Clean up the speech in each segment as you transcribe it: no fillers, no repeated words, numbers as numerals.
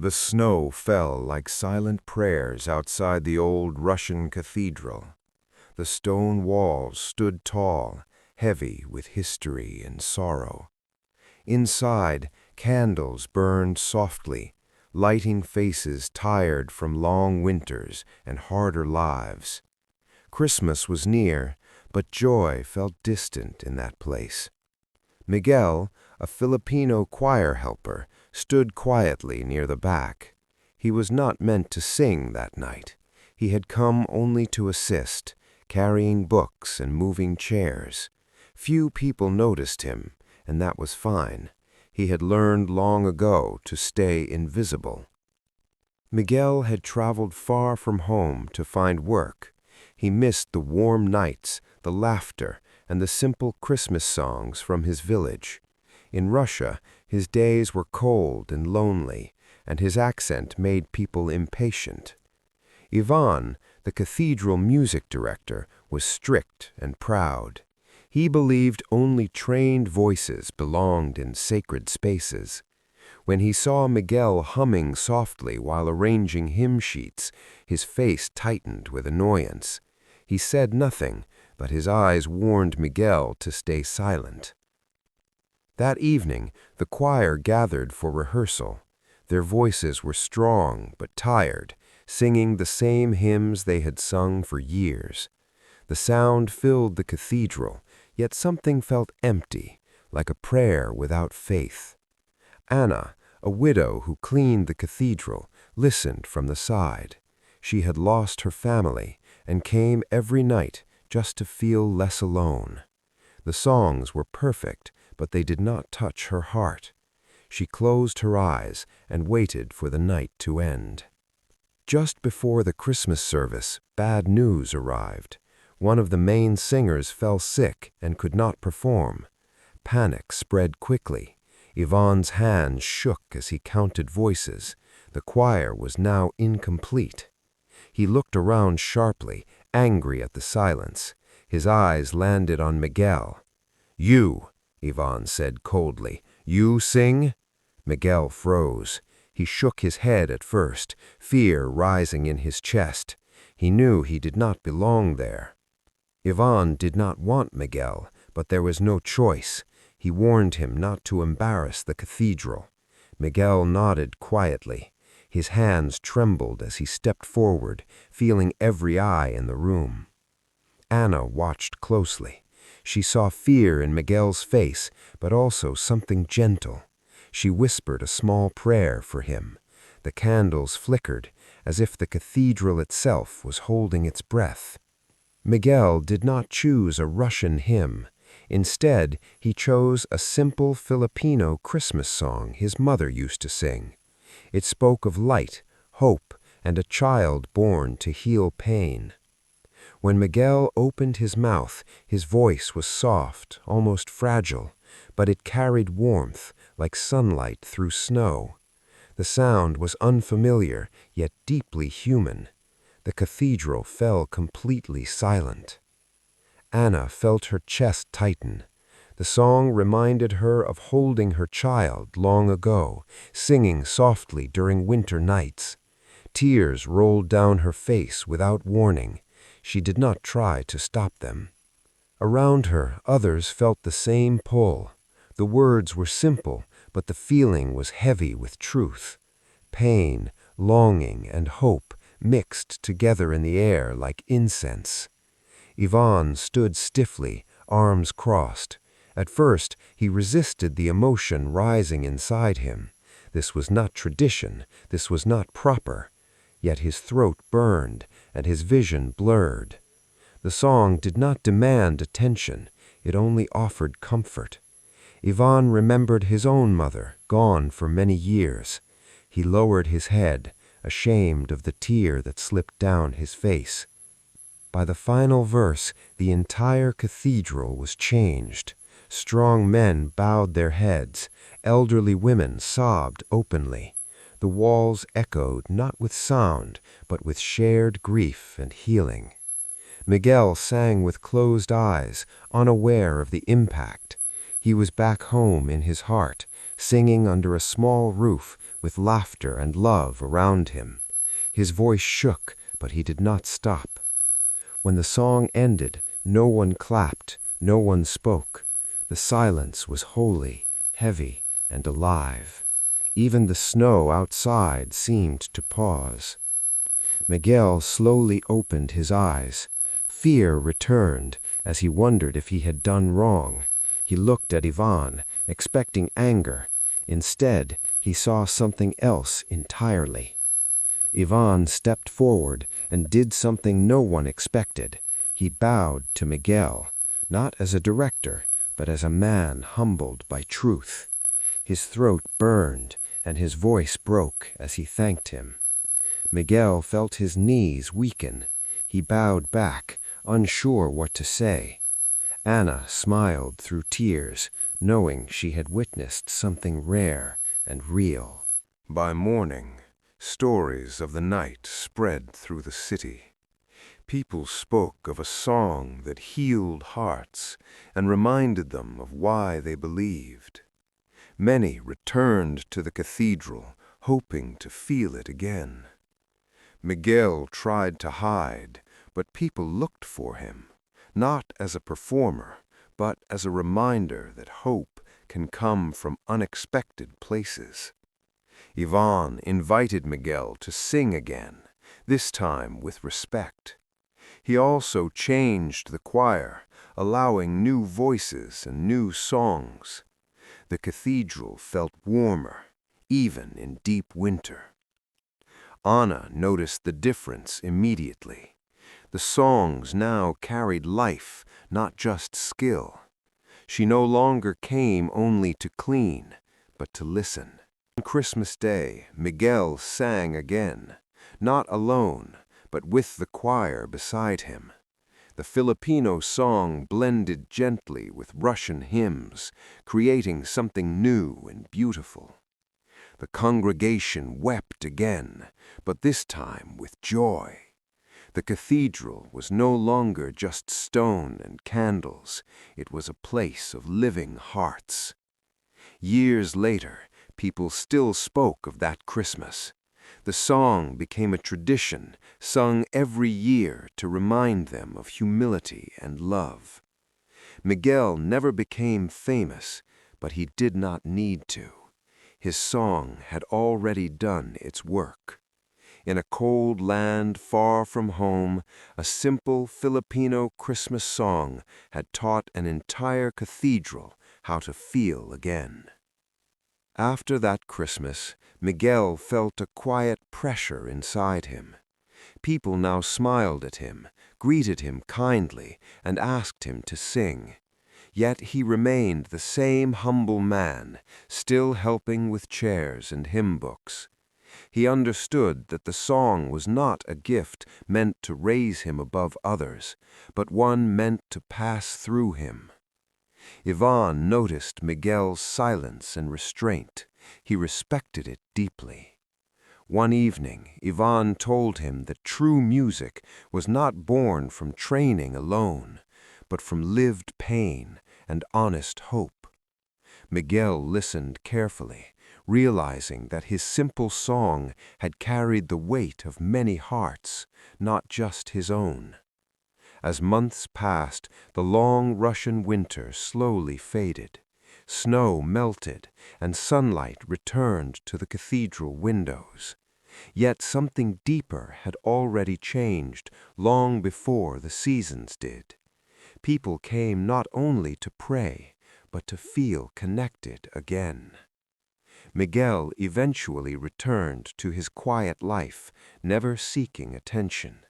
The snow fell like silent prayers outside the old Russian cathedral. The stone walls stood tall, heavy with history and sorrow. Inside, candles burned softly, lighting faces tired from long winters and harder lives. Christmas was near, but joy felt distant in that place. Miguel, a Filipino choir helper, stood quietly near the back. He was not meant to sing that night. He had come only to assist, carrying books and moving chairs. Few people noticed him, and that was fine. He had learned long ago to stay invisible. Miguel had traveled far from home to find work. He missed the warm nights, the laughter, and the simple Christmas songs from his village. In Russia, his days were cold and lonely, and his accent made people impatient. Ivan, the cathedral music director, was strict and proud. He believed only trained voices belonged in sacred spaces. When he saw Miguel humming softly while arranging hymn sheets, his face tightened with annoyance. He said nothing, but his eyes warned Miguel to stay silent. That evening, the choir gathered for rehearsal. Their voices were strong but tired, singing the same hymns they had sung for years. The sound filled the cathedral, yet something felt empty, like a prayer without faith. Anna, a widow who cleaned the cathedral, listened from the side. She had lost her family and came every night just to feel less alone. The songs were perfect, but they did not touch her heart. She closed her eyes and waited for the night to end. Just before the Christmas service, bad news arrived. One of the main singers fell sick and could not perform. Panic spread quickly. Ivan's hands shook as he counted voices. The choir was now incomplete. He looked around sharply, angry at the silence. His eyes landed on Miguel. "You," Ivan said coldly, "you sing?" Miguel froze. He shook his head at first, fear rising in his chest. He knew he did not belong there. Ivan did not want Miguel, but there was no choice. He warned him not to embarrass the cathedral. Miguel nodded quietly. His hands trembled as he stepped forward, feeling every eye in the room. Anna watched closely. She saw fear in Miguel's face, but also something gentle. She whispered a small prayer for him. The candles flickered, as if the cathedral itself was holding its breath. Miguel did not choose a Russian hymn. Instead, he chose a simple Filipino Christmas song his mother used to sing. It spoke of light, hope, and a child born to heal pain. When Miguel opened his mouth, his voice was soft, almost fragile, but it carried warmth, like sunlight through snow. The sound was unfamiliar, yet deeply human. The cathedral fell completely silent. Anna felt her chest tighten. The song reminded her of holding her child long ago, singing softly during winter nights. Tears rolled down her face without warning. She did not try to stop them. Around her, others felt the same pull. The words were simple, but the feeling was heavy with truth. Pain, longing, and hope mixed together in the air like incense. Ivan stood stiffly, arms crossed. At first, he resisted the emotion rising inside him. This was not tradition, this was not proper. Yet his throat burned, and his vision blurred. The song did not demand attention, it only offered comfort. Ivan remembered his own mother, gone for many years. He lowered his head, ashamed of the tear that slipped down his face. By the final verse, the entire cathedral was changed. Strong men bowed their heads. Elderly women sobbed openly. The walls echoed not with sound, but with shared grief and healing. Miguel sang with closed eyes, unaware of the impact. He was back home in his heart, singing under a small roof with laughter and love around him. His voice shook, but he did not stop. When the song ended, no one clapped, no one spoke. The silence was holy, heavy, and alive. Even the snow outside seemed to pause. Miguel slowly opened his eyes. Fear returned as he wondered if he had done wrong. He looked at Ivan, expecting anger. Instead, he saw something else entirely. Ivan stepped forward and did something no one expected. He bowed to Miguel, not as a director, but as a man humbled by truth. His throat burned, and his voice broke as he thanked him. Miguel felt his knees weaken. He bowed back, unsure what to say. Anna smiled through tears, knowing she had witnessed something rare and real. By morning, stories of the night spread through the city. People spoke of a song that healed hearts and reminded them of why they believed. Many returned to the cathedral, hoping to feel it again. Miguel tried to hide, but people looked for him, not as a performer, but as a reminder that hope can come from unexpected places. Ivan invited Miguel to sing again, this time with respect. He also changed the choir, allowing new voices and new songs. The cathedral felt warmer, even in deep winter. Anna noticed the difference immediately. The songs now carried life, not just skill. She no longer came only to clean, but to listen. On Christmas Day, Miguel sang again, not alone, but with the choir beside him. The Filipino song blended gently with Russian hymns, creating something new and beautiful. The congregation wept again, but this time with joy. The cathedral was no longer just stone and candles, it was a place of living hearts. Years later, people still spoke of that Christmas. The song became a tradition, sung every year to remind them of humility and love. Miguel never became famous, but he did not need to. His song had already done its work. In a cold land far from home, a simple Filipino Christmas song had taught an entire cathedral how to feel again. After that Christmas, Miguel felt a quiet pressure inside him. People now smiled at him, greeted him kindly, and asked him to sing. Yet he remained the same humble man, still helping with chairs and hymn books. He understood that the song was not a gift meant to raise him above others, but one meant to pass through him. Ivan noticed Miguel's silence and restraint. He respected it deeply. One evening, Ivan told him that true music was not born from training alone, but from lived pain and honest hope. Miguel listened carefully, realizing that his simple song had carried the weight of many hearts, not just his own. As months passed, the long Russian winter slowly faded. Snow melted, and sunlight returned to the cathedral windows. Yet something deeper had already changed long before the seasons did. People came not only to pray, but to feel connected again. Miguel eventually returned to his quiet life, never seeking attention.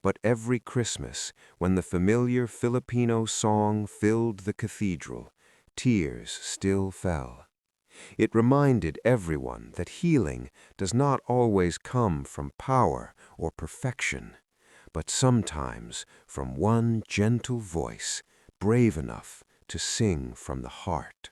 But every Christmas, when the familiar Filipino song filled the cathedral, tears still fell. It reminded everyone that healing does not always come from power or perfection, but sometimes from one gentle voice, brave enough to sing from the heart.